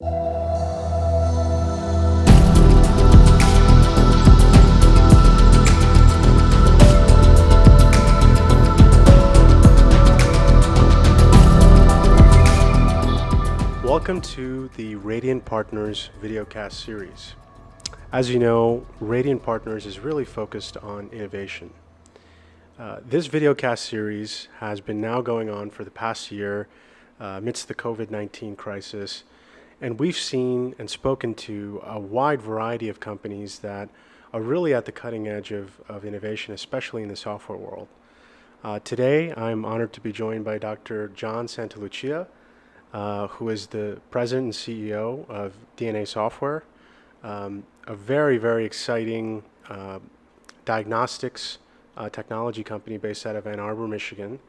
Welcome to the Radian Partners videocast series. As you know, Radian Partners is really focused on innovation. This videocast series has been now going on for the past year amidst the COVID-19 crisis, and we've seen and spoken to a wide variety of companies that are really at the cutting edge of innovation, especially in the software world. Today, I'm honored to be joined by Dr. John SantaLucia, who is the president and CEO of DNA Software, a very, very exciting diagnostics technology company based out of Ann Arbor, Michigan.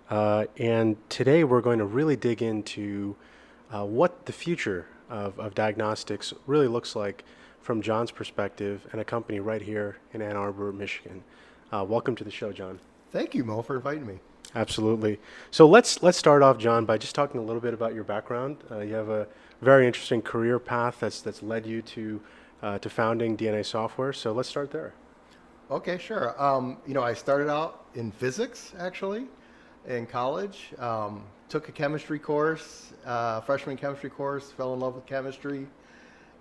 And today we're going to really dig into what the future of diagnostics really looks like from John's perspective and a company right here in Ann Arbor, Michigan. Welcome to the show, John. Thank you, Mo, for inviting me. Absolutely. So let's start off, John, by just talking a little bit about your background. You have a very interesting career path that's led you to founding DNA Software. So let's start there. Okay, sure. I started out in physics, actually, in college. Took a chemistry course, freshman chemistry course, fell in love with chemistry.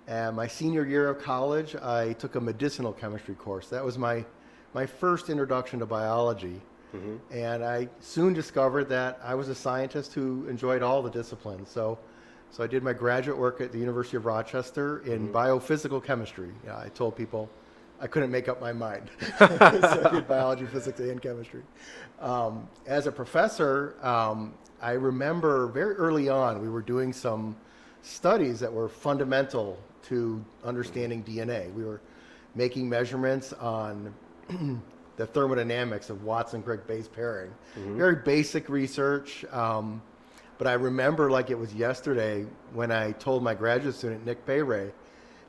And my senior year of college, I took a medicinal chemistry course. That was my first introduction to biology. Mm-hmm. And I soon discovered that I was a scientist who enjoyed all the disciplines. So I did my graduate work at the University of Rochester in mm-hmm. biophysical chemistry. I told people I couldn't make up my mind. So I did biology, physics, and chemistry. As a professor, I remember very early on we were doing some studies that were fundamental to understanding DNA. We were making measurements on the thermodynamics of Watson-Crick base pairing. Mm-hmm. Very basic research, but I remember like it was yesterday when I told my graduate student, Nick Payray,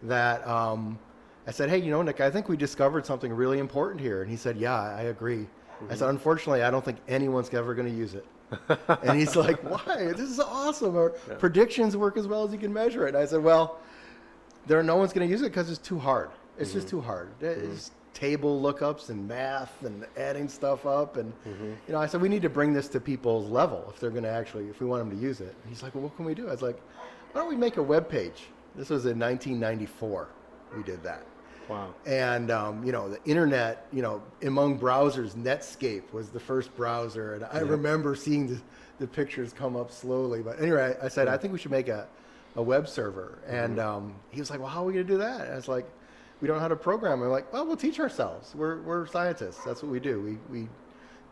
that I said, hey, Nick, I think we discovered something really important here. And he said, yeah, I agree. Mm-hmm. I said, unfortunately, I don't think anyone's ever going to use it. And he's like, why? This is awesome. Our predictions work as well as you can measure it. And I said, well, no one's going to use it because it's too hard. It's mm-hmm. just too hard. It's table lookups and math and adding stuff up. And, mm-hmm. I said, we need to bring this to people's level if they're going to if we want them to use it. And he's like, well, what can we do? I was like, why don't we make a web page? This was in 1994. We did that. Wow. And, the internet, among browsers, Netscape was the first browser. And I remember seeing the pictures come up slowly. But anyway, I said, I think we should make a web server. And he was like, well, how are we going to do that? And I was like, we don't know how to program. And we're like, well, we'll teach ourselves. We're scientists. That's what we do. We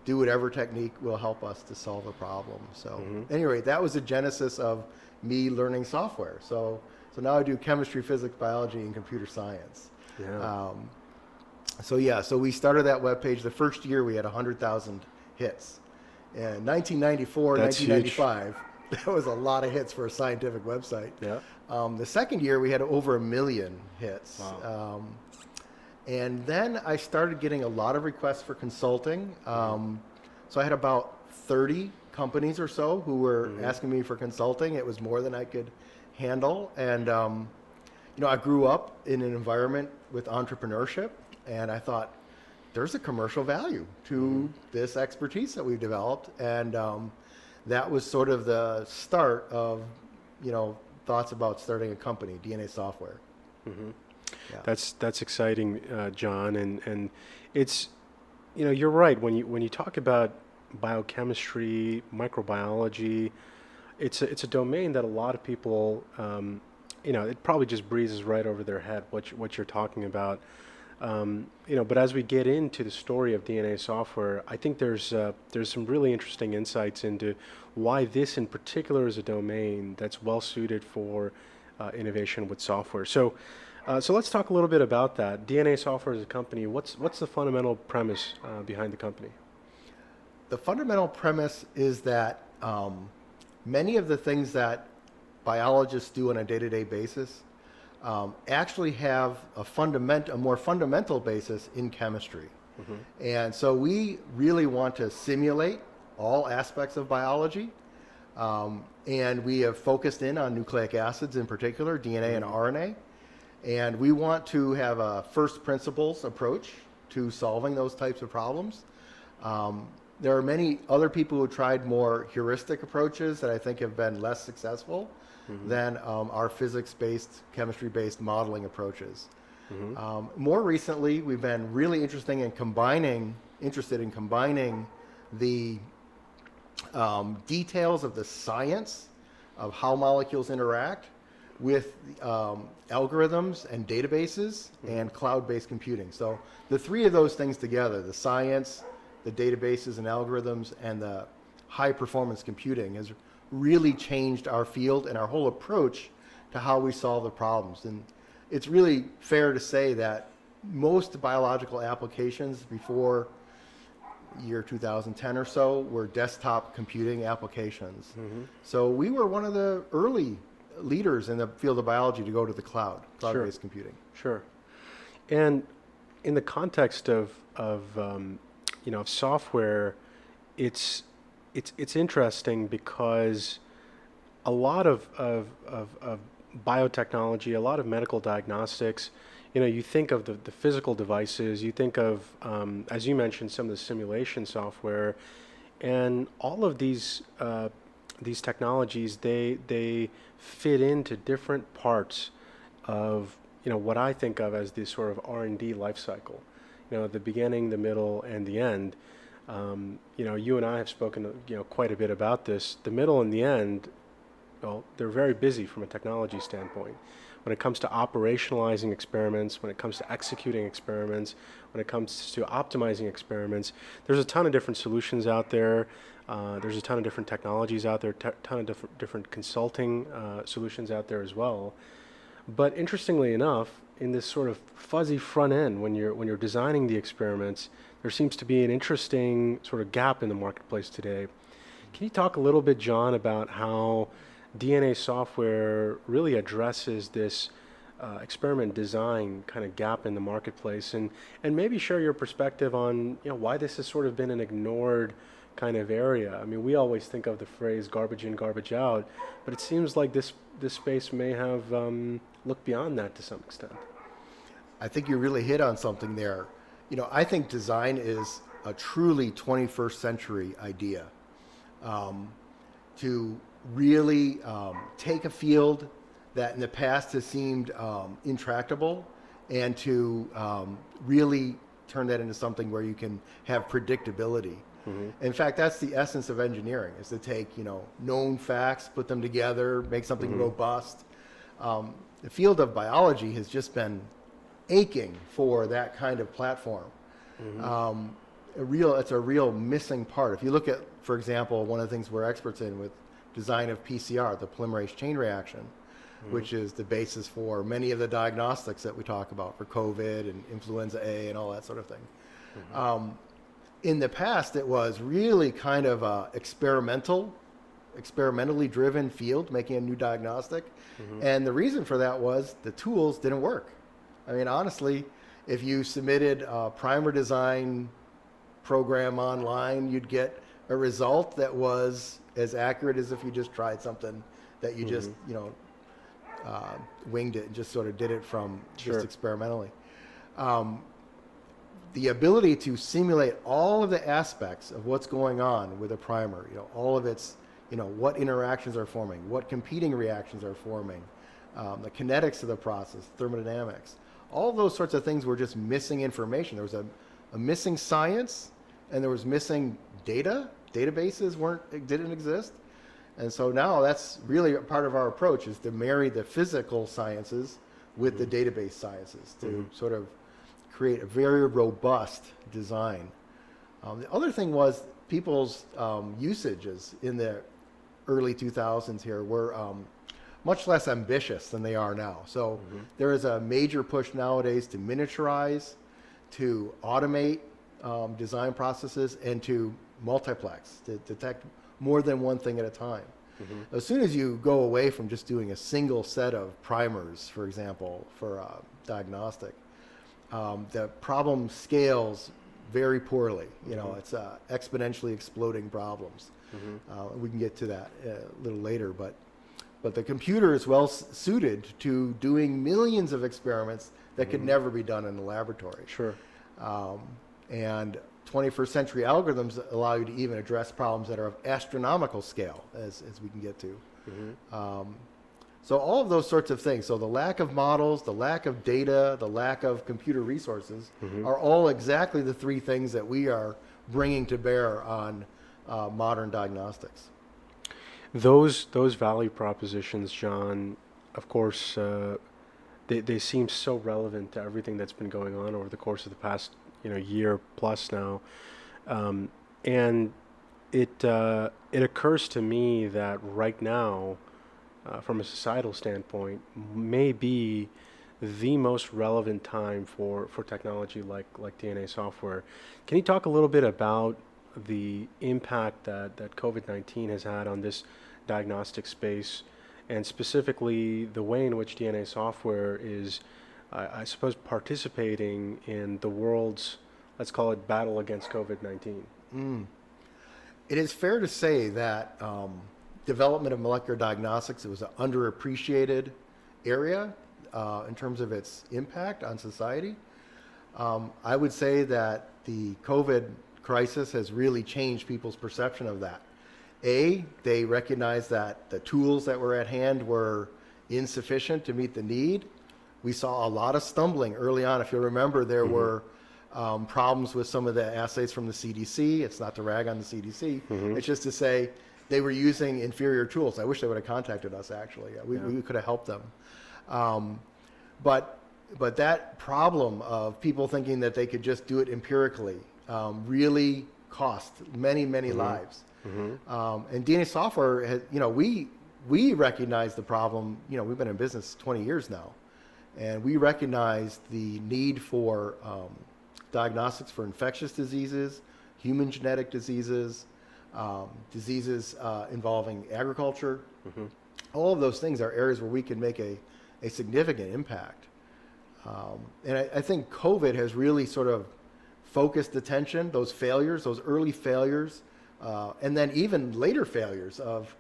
do whatever technique will help us to solve a problem. So anyway, that was the genesis of me learning software. So now I do chemistry, physics, biology, and computer science. Yeah. So we started that webpage. The first year we had 100,000 hits. In 1994, That's 1995, huge. That was a lot of hits for a scientific website. Yeah. The second year we had over 1 million hits. Wow. And then I started getting a lot of requests for consulting. So I had about 30 companies or so who were asking me for consulting. It was more than I could handle. And I grew up in an environment with entrepreneurship, and I thought there's a commercial value to this expertise that we've developed. And that was sort of the start of, thoughts about starting a company, DNA Software. Mm-hmm. Yeah. That's exciting, John. And it's, you're right. When you talk about biochemistry, microbiology, it's a domain that a lot of people, it probably just breezes right over their head what you're talking about. But as we get into the story of DNA Software, I think there's some really interesting insights into why this in particular is a domain that's well suited for innovation with software. So let's talk a little bit about that. DNA Software as a company, what's the fundamental premise behind the company? The fundamental premise is that many of the things that biologists do on a day-to-day basis actually have a more fundamental basis in chemistry. And so we really want to simulate all aspects of biology, And we have focused in on nucleic acids in particular, DNA and RNA. And we want to have a first principles approach to solving those types of problems. There are many other people who tried more heuristic approaches that I think have been less successful than our physics-based, chemistry-based modeling approaches. More recently, we've been really interested in combining the details of the science of how molecules interact with algorithms and databases and cloud-based computing. So the three of those things together, the science, the databases and algorithms, and the high-performance computing, has really changed our field and our whole approach to how we solve the problems. And it's really fair to say that most biological applications before year 2010 or so were desktop computing applications. So we were one of the early leaders in the field of biology to go to the cloud-based computing. Sure. And in the context of software, it's interesting because a lot of biotechnology, a lot of medical diagnostics, you think of the physical devices, you think of, as you mentioned, some of the simulation software, and all of these technologies, they fit into different parts of, what I think of as this sort of R&D life cycle. The beginning, the middle, and the end. You and I have spoken, quite a bit about this. The middle and the end, well, they're very busy from a technology standpoint. When it comes to operationalizing experiments, when it comes to executing experiments, when it comes to optimizing experiments, there's a ton of different solutions out there. There's a ton of different technologies out there, ton of different consulting solutions out there as well. But interestingly enough, in this sort of fuzzy front end, when you're designing the experiments, there seems to be an interesting sort of gap in the marketplace today. Can you talk a little bit, John, about how DNA software really addresses this experiment design kind of gap in the marketplace, and maybe share your perspective on why this has sort of been an ignored kind of area? I mean, we always think of the phrase garbage in, garbage out, but it seems like this space may have looked beyond that to some extent. I think you really hit on something there. I think design is a truly 21st century idea. To really take a field that in the past has seemed intractable and to really turn that into something where you can have predictability. In fact, that's the essence of engineering, is to take known facts, put them together, make something robust. The field of biology has just been aching for that kind of platform. It's a real missing part. If you look at, for example, one of the things we're experts in with design of PCR, the polymerase chain reaction, which is the basis for many of the diagnostics that we talk about for COVID and influenza A and all that sort of thing. In the past, it was really kind of a experimentally driven field, making a new diagnostic. And the reason for that was the tools didn't work. I mean, honestly, if you submitted a primer design program online, you'd get a result that was as accurate as if you just tried something that you just, winged it and just sort of did it from just experimentally. The ability to simulate all of the aspects of what's going on with a primer, all of its, what interactions are forming, what competing reactions are forming, the kinetics of the process, thermodynamics, all those sorts of things were just missing information. There was a missing science, and there was missing data. Databases didn't exist. And so now that's really a part of our approach, is to marry the physical sciences with the database sciences to sort of create a very robust design. The other thing was people's usages in the early 2000s here were much less ambitious than they are now. So there is a major push nowadays to miniaturize, to automate design processes, and to multiplex, to detect more than one thing at a time. As soon as you go away from just doing a single set of primers, for example, for diagnostic, the problem scales very poorly. It's exponentially exploding problems. We can get to that a little later, but the computer is well suited to doing millions of experiments that could never be done in the laboratory. Sure. And 21st century algorithms allow you to even address problems that are of astronomical scale, as we can get to. So all of those sorts of things. So the lack of models, the lack of data, the lack of computer resources are all exactly the three things that we are bringing to bear on modern diagnostics. Those value propositions, John, of course, they seem so relevant to everything that's been going on over the course of the past year plus now, and it occurs to me that right now, from a societal standpoint, may be the most relevant time for technology like DNA software. Can you talk a little bit about the impact that COVID-19 has had on this diagnostic space, and specifically the way in which DNA software is, I suppose, participating in the world's, let's call it, battle against COVID-19? It is fair to say that development of molecular diagnostics, it was an underappreciated area in terms of its impact on society. I would say that the COVID crisis has really changed people's perception of that. They recognized that the tools that were at hand were insufficient to meet the need. We saw a lot of stumbling early on. If you remember, there were problems with some of the assays from the CDC. It's not to rag on the CDC. It's just to say they were using inferior tools. I wish they would have contacted us, actually. We could have helped them. But that problem of people thinking that they could just do it empirically really cost many lives. And DNA software has, we recognize the problem. We've been in business 20 years now, and we recognize the need for diagnostics for infectious diseases, human genetic diseases, diseases involving agriculture. All of those things are areas where we can make a significant impact. And I think COVID has really sort of focused attention, those failures, those early failures, and then even later failures of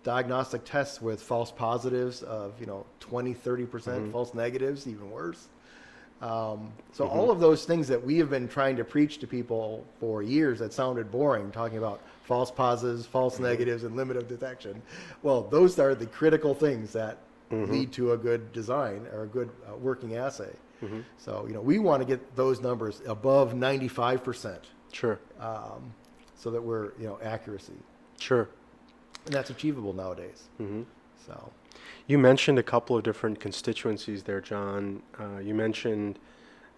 diagnostic tests with false positives of 20-30%, false negatives, even worse. So all of those things that we have been trying to preach to people for years that sounded boring, talking about false positives, false negatives, and limit of detection. Well, those are the critical things that lead to a good design or a good working assay. So we want to get those numbers above 95%. Sure. So that we're accuracy. Sure. And that's achievable nowadays. So. You mentioned a couple of different constituencies there, John. You mentioned,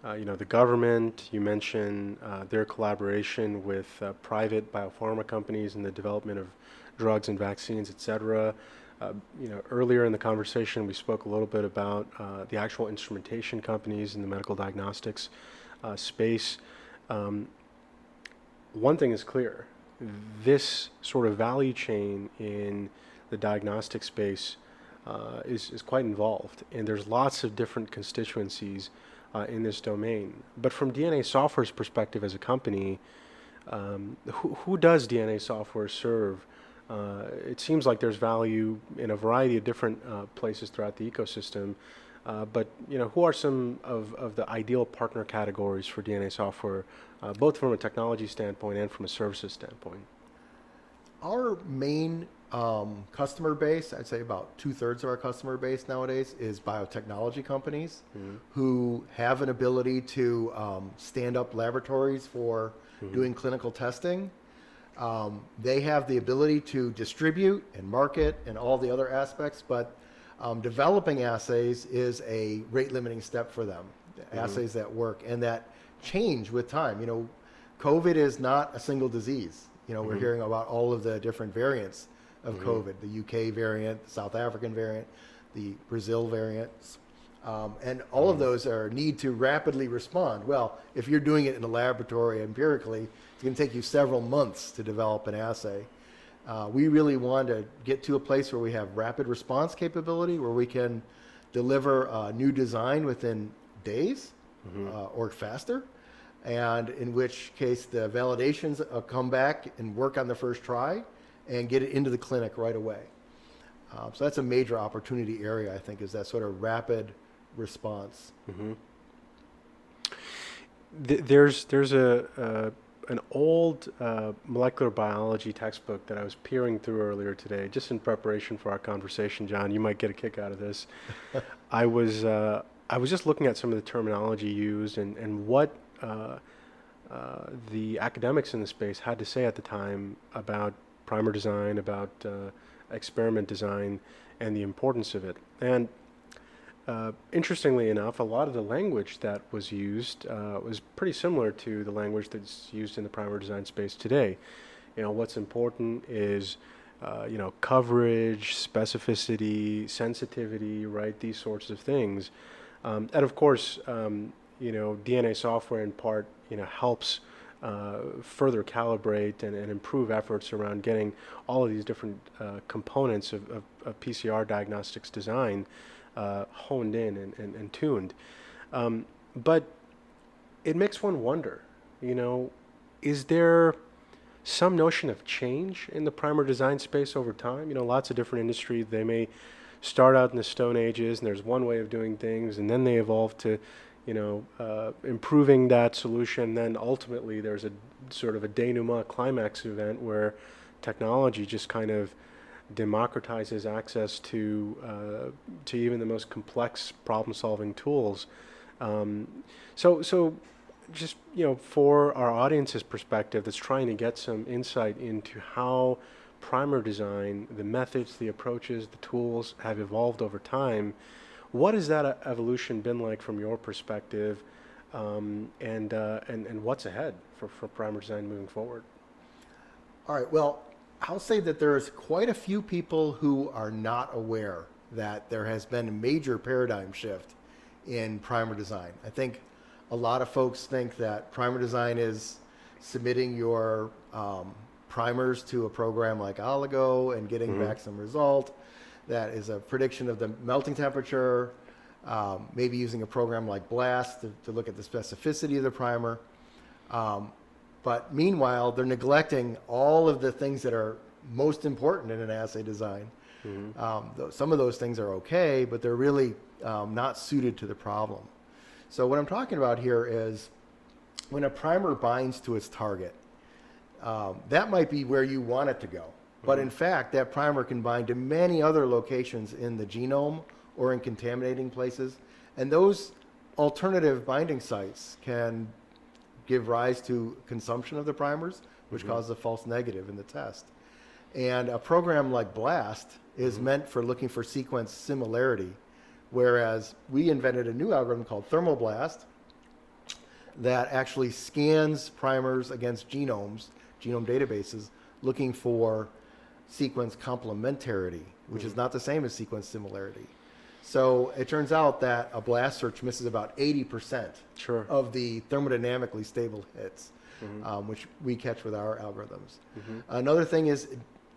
the government. You mentioned their collaboration with private biopharma companies in the development of drugs and vaccines, et cetera. Earlier in the conversation, we spoke a little bit about the actual instrumentation companies in the medical diagnostics space. One thing is clear: this sort of value chain in the diagnostic space is quite involved, and there's lots of different constituencies in this domain. But from DNA Software's perspective as a company, who does DNA Software serve? It seems like there's value in a variety of different places throughout the ecosystem, but who are some of the ideal partner categories for DNA Software, both from a technology standpoint and from a services standpoint? Our main customer base, I'd say about 2/3 of our customer base nowadays, is biotechnology companies who have an ability to stand up laboratories for doing clinical testing. They have the ability to distribute and market and all the other aspects, but developing assays is a rate limiting step for them, assays that work and that change with time. COVID is not a single disease. We're hearing about all of the different variants of COVID, the UK variant, the South African variant, the Brazil variants. And all of those need to rapidly respond. Well, if you're doing it in a laboratory empirically, it's going to take you several months to develop an assay. We really want to get to a place where we have rapid response capability, where we can deliver a new design within days or faster, and in which case the validations come back and work on the first try, and get it into the clinic right away. So that's a major opportunity area, I think, is that sort of rapid response. Mm-hmm. There's an old molecular biology textbook that I was peering through earlier today, just in preparation for our conversation. John, you might get a kick out of this. I was just looking at some of the terminology used and what the academics in the space had to say at the time about primer design, about experiment design, and the importance of it. And interestingly enough, a lot of the language that was used was pretty similar to the language that's used in the primer design space today. What's important is coverage, specificity, sensitivity, right? These sorts of things. And of course, DNA software in part, helps further calibrate and improve efforts around getting all of these different components of PCR diagnostics design honed in and tuned. But it makes one wonder, is there some notion of change in the primer design space over time? Lots of different industries, they may start out in the Stone Ages and there's one way of doing things, and then they evolve to improving that solution. Then ultimately there's a sort of a denouement climax event where technology just kind of democratizes access to even the most complex problem-solving tools. So just for our audience's perspective, that's trying to get some insight into how primer design, the methods, the approaches, the tools have evolved over time. What has that evolution been like from your perspective, and what's ahead for primer design moving forward? All right, well, I'll say that there's quite a few people who are not aware that there has been a major paradigm shift in primer design. I think a lot of folks think that primer design is submitting your primers to a program like Oligo and getting back some result. That is a prediction of the melting temperature, maybe using a program like BLAST to look at the specificity of the primer. But meanwhile, they're neglecting all of the things that are most important in an assay design. Some of those things are okay, but they're really not suited to the problem. So what I'm talking about here is when a primer binds to its target, that might be where you want it to go. But in fact, that primer can bind to many other locations in the genome or in contaminating places. And those alternative binding sites can give rise to consumption of the primers, which causes a false negative in the test. And a program like BLAST is meant for looking for sequence similarity, whereas we invented a new algorithm called ThermoBlast that actually scans primers against genomes, genome databases, looking for sequence complementarity, which is not the same as sequence similarity. So it turns out that a BLAST search misses about 80% of the thermodynamically stable hits, which we catch with our algorithms. Another thing is,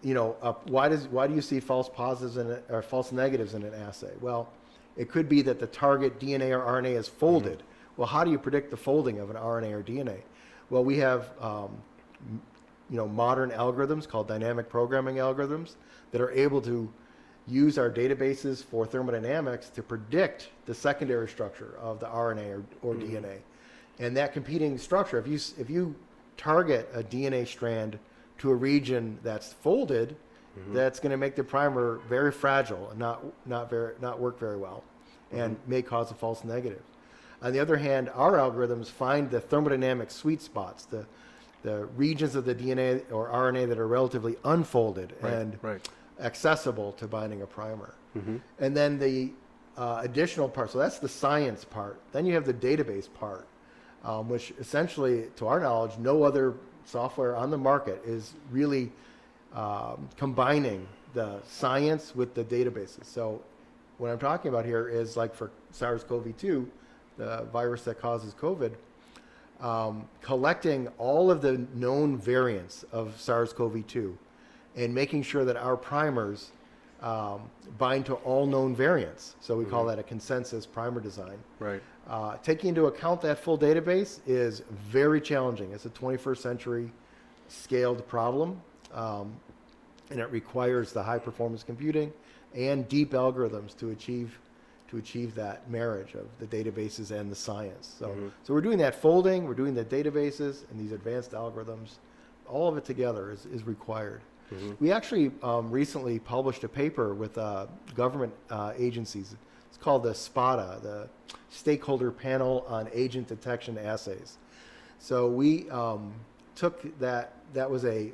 why do you see false positives or false negatives in an assay? Well, it could be that the target DNA or RNA is folded. Well, how do you predict the folding of an RNA or DNA? Well, we have modern algorithms called dynamic programming algorithms that are able to use our databases for thermodynamics to predict the secondary structure of the RNA or DNA. And that competing structure, if you target a DNA strand to a region that's folded, that's going to make the primer very fragile and not work very well, and may cause a false negative. On the other hand, our algorithms find the thermodynamic sweet spots, the regions of the DNA or RNA that are relatively unfolded and accessible to binding a primer. And then the additional part, so that's the science part. Then you have the database part, which essentially, to our knowledge, no other software on the market is really combining the science with the databases. So what I'm talking about here is like for SARS-CoV-2, the virus that causes COVID, collecting all of the known variants of SARS-CoV-2 and making sure that our primers bind to all known variants. So we call that a consensus primer design. Taking into account that full database is very challenging. It's a 21st century scaled problem. and it requires the high performance computing and deep algorithms to achieve that marriage of the databases and the science. So we're doing that folding, we're doing the databases and these advanced algorithms. All of it together is required. We actually recently published a paper with government agencies. It's called the SPADA, the Stakeholder Panel on Agent Detection Assays. So we took that was a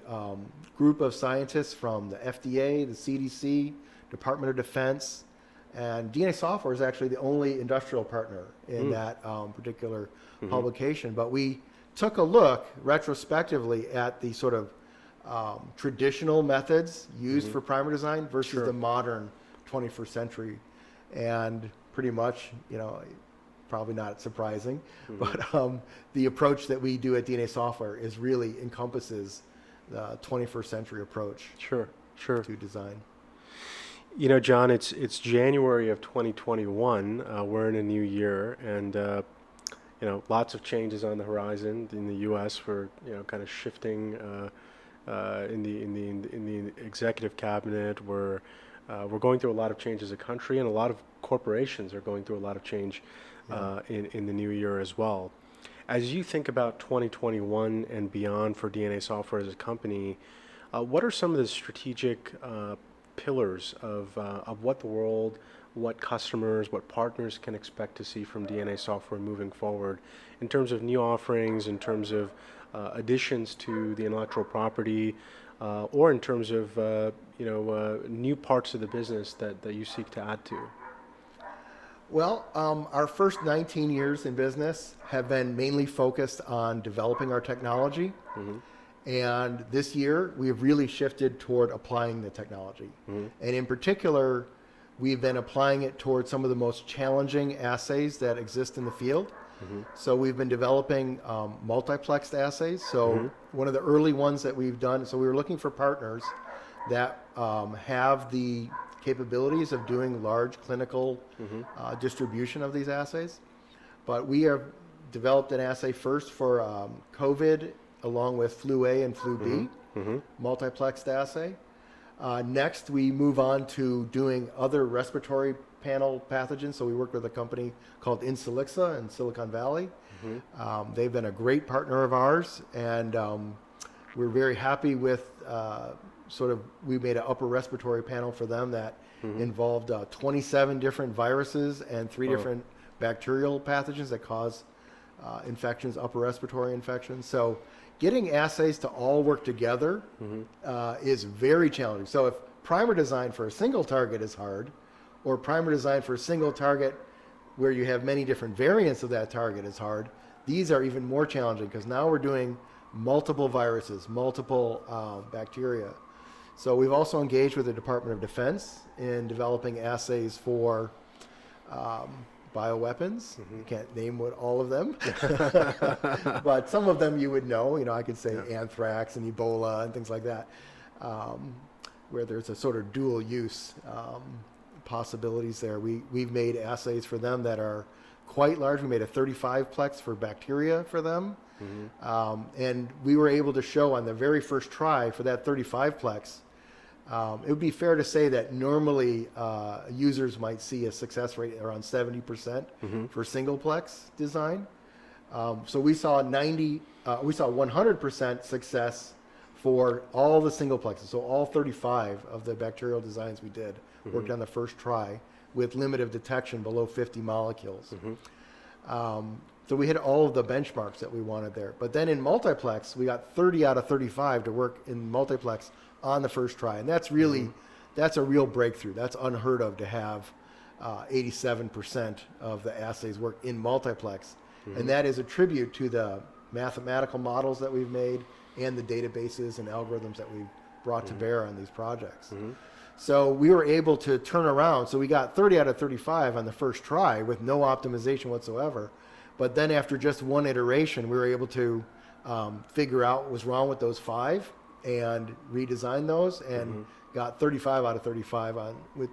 group of scientists from the FDA, the CDC, Department of Defense, and DNA Software is actually the only industrial partner in that particular publication. But we took a look retrospectively at the sort of traditional methods used for primer design versus the modern 21st century. And pretty much, probably not surprising, but the approach that we do at DNA Software is really encompasses the 21st century approach to design. John, it's January of 2021. We're in a new year, and lots of changes on the horizon in the U.S. We're kind of shifting in the executive cabinet. We're going through a lot of change as a country, and a lot of corporations are going through a lot of change in the new year as well. As you think about 2021 and beyond for DNA Software as a company, what are some of the strategic pillars of what the world, what customers, what partners can expect to see from DNA Software moving forward in terms of new offerings, in terms of additions to the intellectual property, or in terms of new parts of the business that you seek to add to? Well, our first 19 years in business have been mainly focused on developing our technology. And this year, we have really shifted toward applying the technology. And in particular, we've been applying it toward some of the most challenging assays that exist in the field. So we've been developing multiplexed assays. So one of the early ones that we've done, so we were looking for partners that have the capabilities of doing large clinical distribution of these assays. But we have developed an assay first for COVID, along with flu A and flu B, multiplexed assay. Next, we move on to doing other respiratory panel pathogens. So we work with a company called SantaLucia in Silicon Valley. They've been a great partner of ours, and we're very happy with we made an upper respiratory panel for them that involved 27 different viruses and 3 different bacterial pathogens that cause infections, upper respiratory infections. So getting assays to all work together is very challenging. So if primer design for a single target is hard, or primer design for a single target where you have many different variants of that target is hard, these are even more challenging because now we're doing multiple viruses, multiple bacteria. So we've also engaged with the Department of Defense in developing assays for bioweapons. You can't name all of them, but some of them you would know. I could say anthrax and Ebola and things like that, where there's a sort of dual use possibilities there. We've made assays for them that are quite large. We made a 35-plex for bacteria for them. And we were able to show on the very first try for that 35-plex, it would be fair to say that normally users might see a success rate around 70% for single-plex design. So we saw 100% success for all the single plexes. So all 35 of the bacterial designs we did worked on the first try with limit of detection below 50 molecules. So we hit all of the benchmarks that we wanted there. But then in multiplex, we got 30 out of 35 to work in multiplex on the first try. And that's really, that's a real breakthrough. That's unheard of to have 87% of the assays work in multiplex. And that is a tribute to the mathematical models that we've made and the databases and algorithms that we've brought to bear on these projects. So we were able to turn around. So we got 30 out of 35 on the first try with no optimization whatsoever. But then after just one iteration, we were able to figure out what was wrong with those 5 and redesign those and got 35 out of 35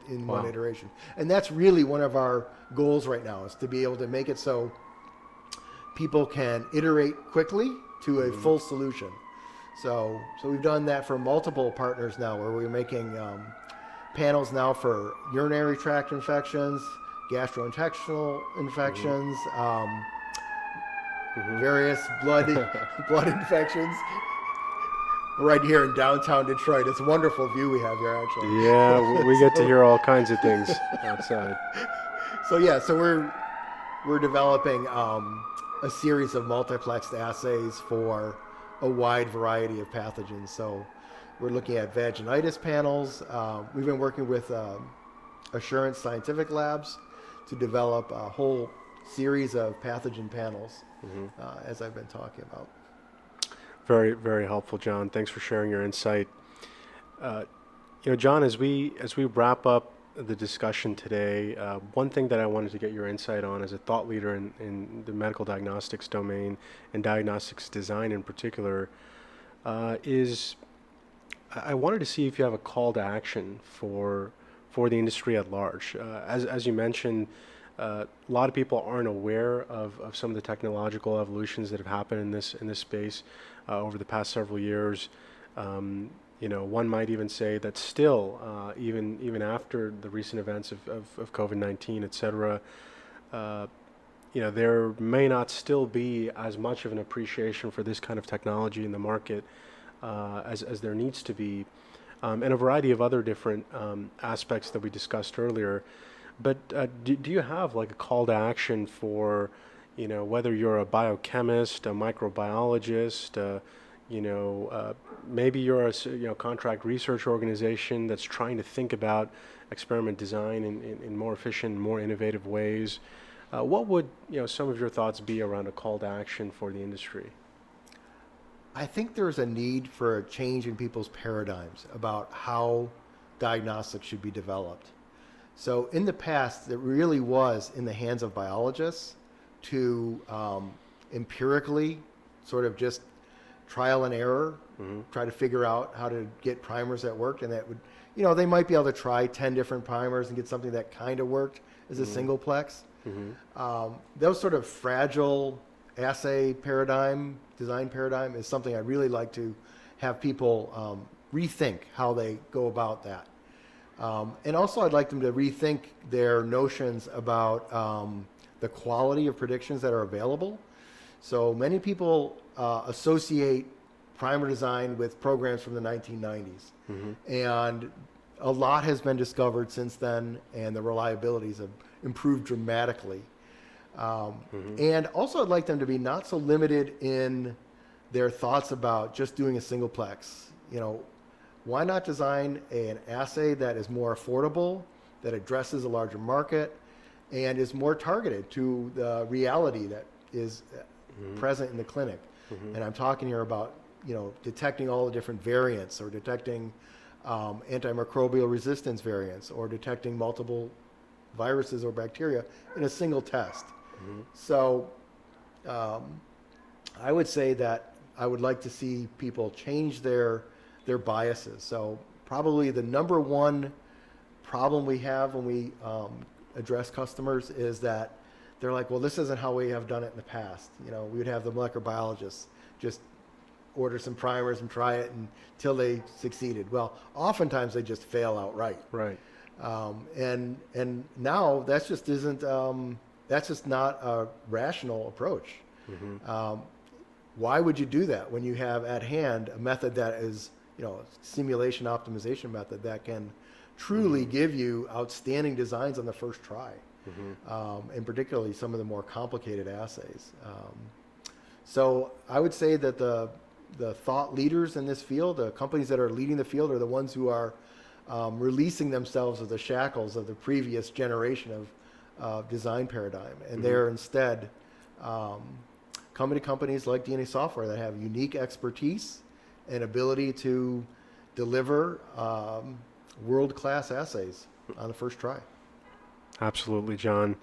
in one iteration. And that's really one of our goals right now, is to be able to make it so people can iterate quickly to a full solution. So we've done that for multiple partners now, where we're making panels now for urinary tract infections, gastrointestinal infections, various blood infections. Right here in downtown Detroit. It's a wonderful view we have here, actually. Yeah, we get to hear all kinds of things outside. So we're developing a series of multiplexed assays for a wide variety of pathogens. So we're looking at vaginitis panels. We've been working with Assurance Scientific Labs to develop a whole series of pathogen panels, as I've been talking about. Very, very helpful, John. Thanks for sharing your insight. John, as we wrap up the discussion today, one thing that I wanted to get your insight on as a thought leader in the medical diagnostics domain and diagnostics design in particular is I wanted to see if you have a call to action for the industry at large. As you mentioned, a lot of people aren't aware of some of the technological evolutions that have happened in this space over the past several years. One might even say that still, even after the recent events of COVID-19, et cetera, there may not still be as much of an appreciation for this kind of technology in the market as there needs to be, and a variety of other different aspects that we discussed earlier. But do you have like a call to action for, whether you're a biochemist, a microbiologist, maybe you're a contract research organization that's trying to think about experiment design in more efficient, more innovative ways? What would some of your thoughts be around a call to action for the industry? I think there's a need for a change in people's paradigms about how diagnostics should be developed. So in the past, it really was in the hands of biologists to empirically sort of just trial and error, try to figure out how to get primers that worked, and that would, they might be able to try 10 different primers and get something that kind of worked as a single plex. Those sort of fragile assay paradigm, design paradigm is something I'd really like to have people rethink how they go about that. And also I'd like them to rethink their notions about the quality of predictions that are available. So many people associate primer design with programs from the 1990s. And a lot has been discovered since then, and the reliabilities have improved dramatically. And also I'd like them to be not so limited in their thoughts about just doing a single plex. Why not design an assay that is more affordable, that addresses a larger market, and is more targeted to the reality that is present in the clinic? And I'm talking here about, detecting all the different variants, or detecting antimicrobial resistance variants, or detecting multiple viruses or bacteria in a single test. So I would say that I would like to see people change their biases. So probably the number one problem we have when we address customers is that they're like, well, this isn't how we have done it in the past. We would have the molecular biologists just order some primers and try it until they succeeded. Well, oftentimes they just fail outright. Right. And now that's just not a rational approach. Why would you do that when you have at hand a method that is, simulation optimization method that can truly give you outstanding designs on the first try, and particularly some of the more complicated assays. So I would say that the thought leaders in this field, the companies that are leading the field, are the ones who are releasing themselves of the shackles of the previous generation of design paradigm. And they're instead coming to companies like DNA Software that have unique expertise and ability to deliver world-class assays on the first try. Absolutely, John.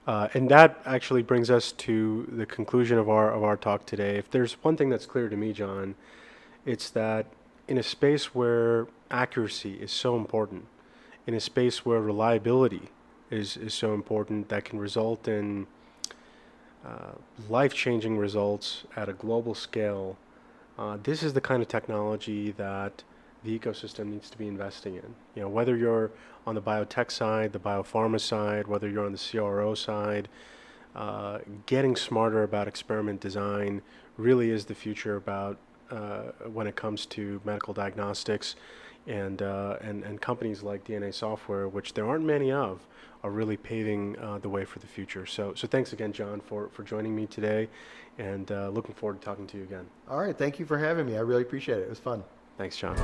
And that actually brings us to the conclusion of our talk today. If there's one thing that's clear to me, John, it's that in a space where accuracy is so important, in a space where reliability is so important, that can result in life-changing results at a global scale, This is the kind of technology that the ecosystem needs to be investing in. You know, whether you're on the biotech side, the biopharma side, whether you're on the CRO side, getting smarter about experiment design really is the future about when it comes to medical diagnostics, and companies like DNA Software, which there aren't many of, are really paving the way for the future. So thanks again, John, for joining me today, and looking forward to talking to you again. All right, thank you for having me. I really appreciate it. It was fun. Thanks, John.